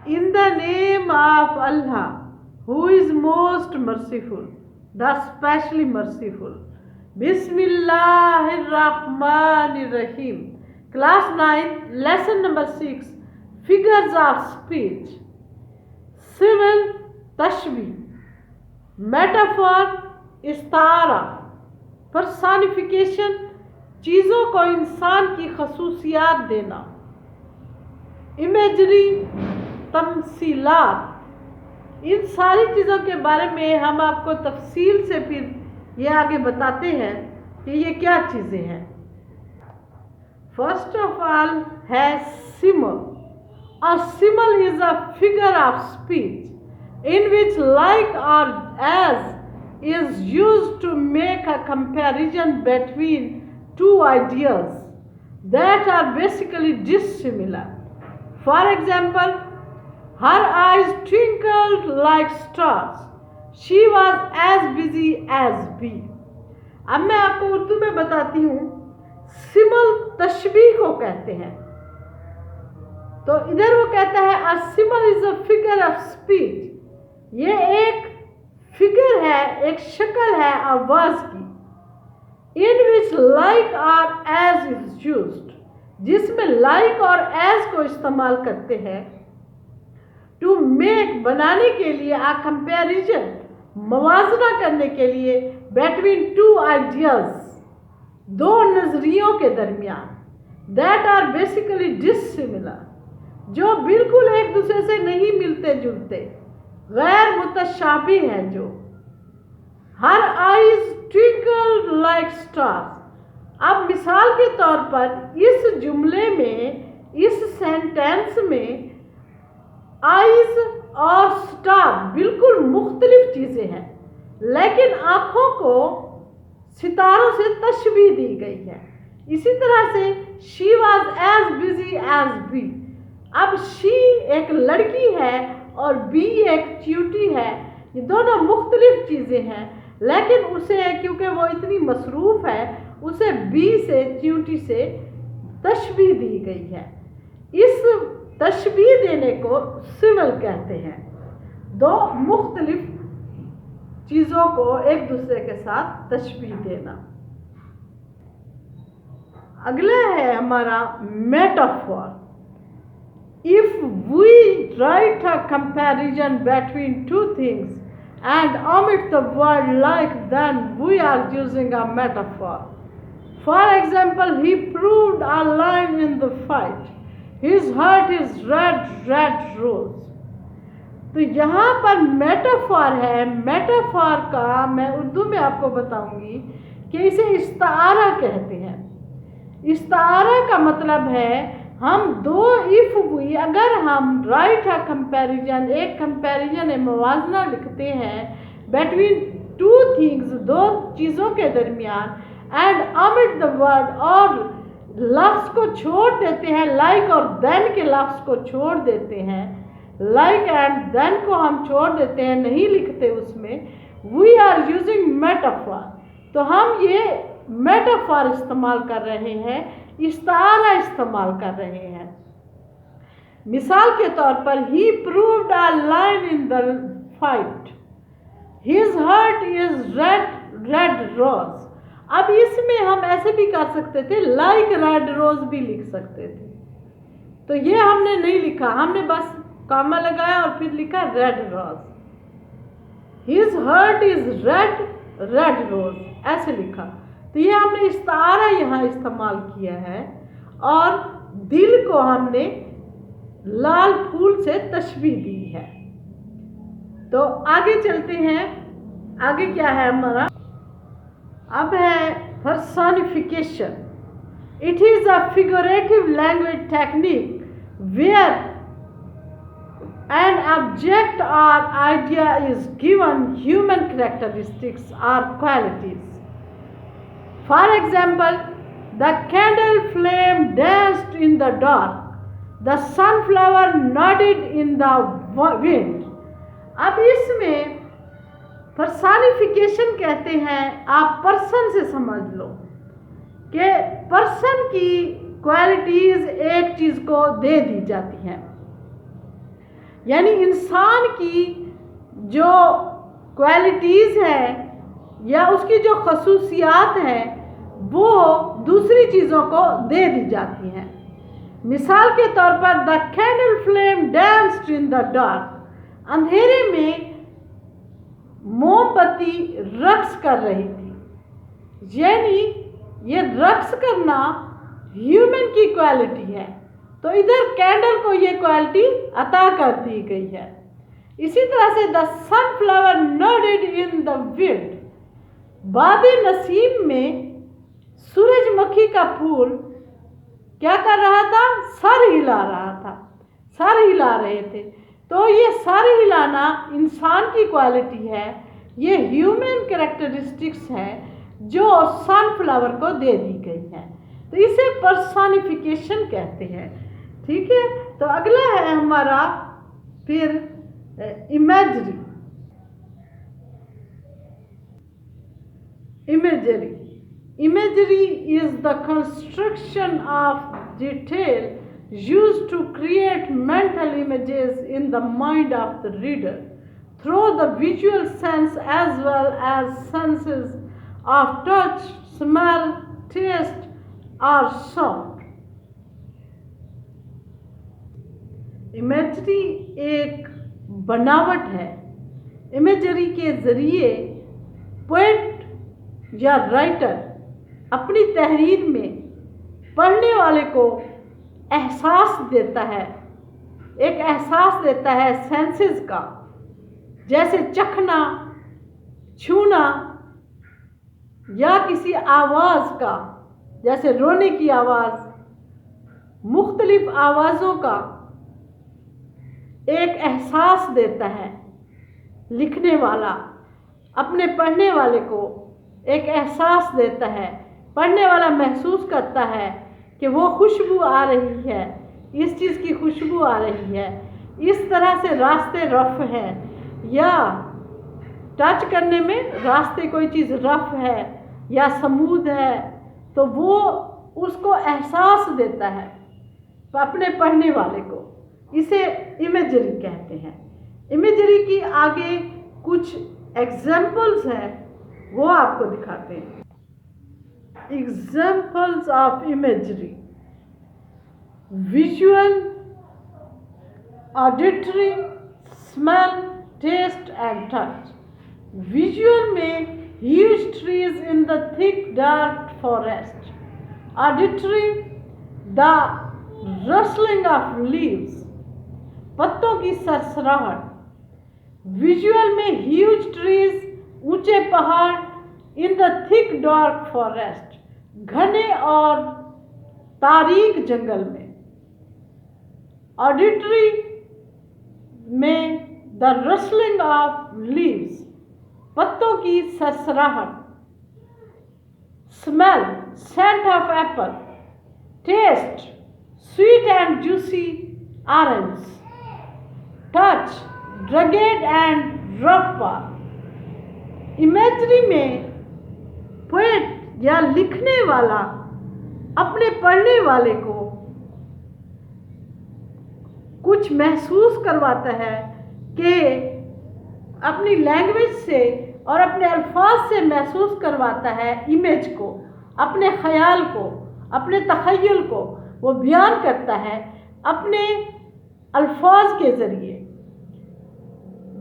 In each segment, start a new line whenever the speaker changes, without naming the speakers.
In the name of Allah, who is most merciful, the specially merciful. Bismillahirrahmanirrahim. Class 9, lesson number 6, figures of speech. Simile, tashbih. Metaphor, istara. Personification, चीज़ों को इंसान की खसूसियात देना. Imagery, तमसीलात. इन सारी चीज़ों के बारे में हम आपको तफसील से फिर ये आगे बताते हैं कि ये क्या चीज़ें हैं. फर्स्ट ऑफ ऑल है सिमल. A simile is a figure of speech in which like or as is used to make a comparison between two ideas that are basically dissimilar. For example, her eyes twinkled like stars. She was as busy as bee. अब मैं आपको उर्दू में बताती हूँ. सिमल तशबीह को कहते हैं. तो इधर वो कहता है a simile is a figure of speech. ये एक फिगर है, एक शक्ल है आवाज की. In which like or as is used, जिसमें like और as को इस्तेमाल करते हैं. To make, बनाने के लिए, a comparison, मवाजना करने के लिए, between two ideas, दो नजरियों के दरमियान, that are basically dissimilar, जो बिल्कुल एक दूसरे से नहीं मिलते जुलते, गैर मुतशाबी हैं. जो her eyes twinkle like stars. अब मिसाल के तौर पर इस जुमले में, इस सेंटेंस में आईज और स्टार बिल्कुल मुख्तलिफ चीज़ें हैं, लेकिन आँखों को सितारों से तशबीह दी गई है. इसी तरह से she was as busy as bee. अब शी एक लड़की है और बी एक च्यूटी है. ये दोनों मुख्तलिफ चीज़ें हैं, लेकिन उसे क्योंकि वो इतनी मसरूफ़ है, उसे बी से, च्यूटी से तशबीह दी गई है. इस तशबीह देने को सिमल कहते हैं. दो मुख्तलिफ चीज़ों को एक दूसरे के साथ तशबीह देना. अगला है हमारा metaphor. If we write a comparison between two things and omit the word like, then we are using a metaphor. For example, he proved a lion in the fight. His heart is red, red rose. तो यहाँ पर metaphor है. Metaphor का मैं उर्दू में आपको बताऊंगी कि इसे इस्तारा कहते हैं. इस्तारा का मतलब है हम दो इफ हुई, अगर हम राइट अ कंपैरिजन, एक कंपैरिजन मवाजना लिखते हैं बिटवीन टू थिंग्स, दो चीज़ों के दरमियान, एंड ओमिट द वर्ड, और लफ्ज़ को छोड़ देते हैं, लाइक और देन के लफ्ज़ को छोड़ देते हैं, लाइक एंड देन को हम छोड़ देते हैं, नहीं लिखते उसमें. We are using metaphor. तो हम ये मेटाफॉर इस्तेमाल कर रहे हैं, इस्तारा इस्तेमाल कर रहे हैं. मिसाल के तौर पर he proved a lion in the fight. His heart is red, red rose. अब इसमें हम ऐसे भी कर सकते थे, लाइक रेड रोज भी लिख सकते थे. तो ये हमने नहीं लिखा, हमने बस कामा लगाया और फिर लिखा red rose. His heart is red, red rose ऐसे लिखा. तो ये हमने इस्तारा यहाँ इस्तेमाल किया है, और दिल को हमने लाल फूल से तशबीह दी है. तो आगे चलते हैं. आगे क्या है हमारा? अब है personification. It is a figurative language technique where an object or idea is given human characteristics or qualities. For example, the candle flame danced in the dark. The sunflower nodded in the wind. अब इसमें personification कहते हैं. आप person से समझ लो कि person की qualities एक चीज को दे दी जाती हैं. यानी इंसान की जो क्वालिटीज़ हैं या उसकी जो खसूसियात हैं वो दूसरी चीज़ों को दे दी जाती हैं। मिसाल के तौर पर the candle flame danced in the dark, अंधेरे में मोमबत्ती रक्स कर रही थी। यानी ये रक्स करना ह्यूमन की क्वालिटी है, तो इधर कैंडल को ये क्वालिटी अता कर दी गई है। इसी तरह से the sunflower nodded in the wind, बादे नसीम में सूरजमुखी का फूल क्या कर रहा था? सर हिला रहा था, सर हिला रहे थे। तो ये सर हिलाना इंसान की क्वालिटी है, ये ह्यूमन कैरेक्टरिस्टिक्स है जो सनफ्लावर को दे दी गई है। तो इसे पर्सोनिफिकेशन कहते हैं। ठीक है, तो अगला है हमारा फिर imagery. Imagery is the construction of detail used to create mental images in the mind of the reader through the visual sense as well as senses of touch, smell, taste or sound. Imagery एक बनावट है। Imagery के ज़रिए poet या writer अपनी तहरीर में पढ़ने वाले को एहसास देता है, एक एहसास देता है सेंसेस का, जैसे चखना, छूना या किसी आवाज़ का, जैसे रोने की आवाज़, मुख्तलिफ आवाज़ों का एक एहसास देता है। लिखने वाला अपने पढ़ने वाले को एक एहसास देता है, पढ़ने वाला महसूस करता है कि वो खुशबू आ रही है, इस चीज़ की खुशबू आ रही है, इस तरह से रास्ते रफ हैं, या टच करने में रास्ते कोई चीज़ रफ है या स्मूथ है, तो वो उसको एहसास देता है अपने पढ़ने वाले को। इसे इमेजरी कहते हैं। इमेजरी की आगे कुछ एग्जाम्पल्स हैं, वो आपको दिखाते हैं। Examples of imagery: visual, auditory, smell, taste and touch. Visual में huge trees in the thick dark forest. Auditory the rustling of leaves, पत्तों की सरसराहट। विजुअल में ह्यूज ट्रीज, ऊंचे पहाड़, in the thick dark forest, घने और तारीक जंगल में। ऑडिटरी में द रसलिंग ऑफ लीव्स, पत्तों की सरसराहट। Smell, scent of apple. Taste, sweet and juicy orange. Touch, rugged and rough part. Imagery में पोएट या लिखने वाला अपने पढ़ने वाले को कुछ महसूस करवाता है कि अपनी लैंग्वेज से और अपने अल्फाज से महसूस करवाता है इमेज को, अपने ख्याल को, अपने तख़य्युल को वो बयान करता है अपने अल्फाज के ज़रिए।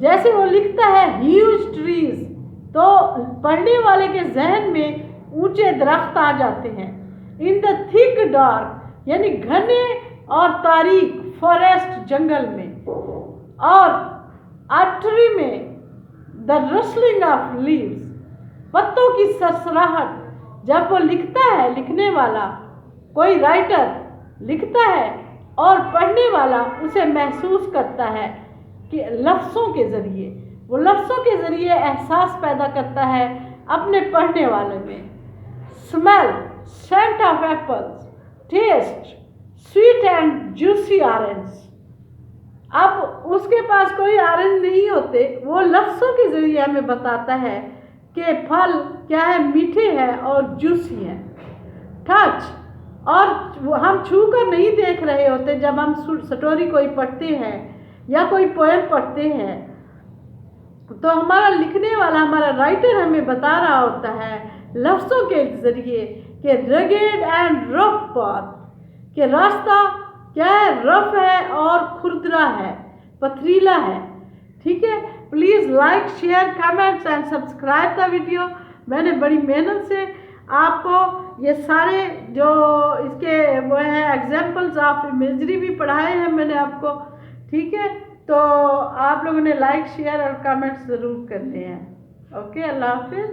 जैसे वो लिखता है ह्यूज ट्रीज, तो पढ़ने वाले के जहन में ऊंचे दरख्त आ जाते हैं। इन द थिक डार्क यानी घने और तारीक फॉरेस्ट जंगल में, और आर्टरी में द रसलिंग ऑफ लीव्स, पत्तों की सरसराहट। जब वो लिखता है, लिखने वाला कोई राइटर लिखता है और पढ़ने वाला उसे महसूस करता है कि लफ्ज़ों के ज़रिए, वो लफ्ज़ों के ज़रिए एहसास पैदा करता है अपने पढ़ने वाले में। Smell, scent of apples. Taste, sweet and juicy orange. अब उसके पास कोई ऑरेंज नहीं होते, वो लफ्ज़ों के ज़रिए हमें बताता है कि फल क्या है, मीठे हैं और जूसी हैं। टच, और हम छू कर नहीं देख रहे होते जब हम स्टोरी कोई पढ़ते हैं, या कोई पोएम पढ़ते हैं तो हमारा लिखने वाला, हमारा राइटर हमें बता रहा होता है लफ्ज़ों के ज़रिए कि रगेड एंड रफ पाथ, कि रास्ता क्या है, रफ है और खुरदरा है, पथरीला है। ठीक है, please like share comments and subscribe the video. मैंने बड़ी मेहनत से आपको ये सारे जो इसके वो हैं एग्जाम्पल्स ऑफ इमेजरी भी पढ़ाए हैं मैंने आपको। ठीक है, तो आप लोगों ने लाइक शेयर और कमेंट्स ज़रूर करने हैं। ओके, अल्लाह हाफिज़।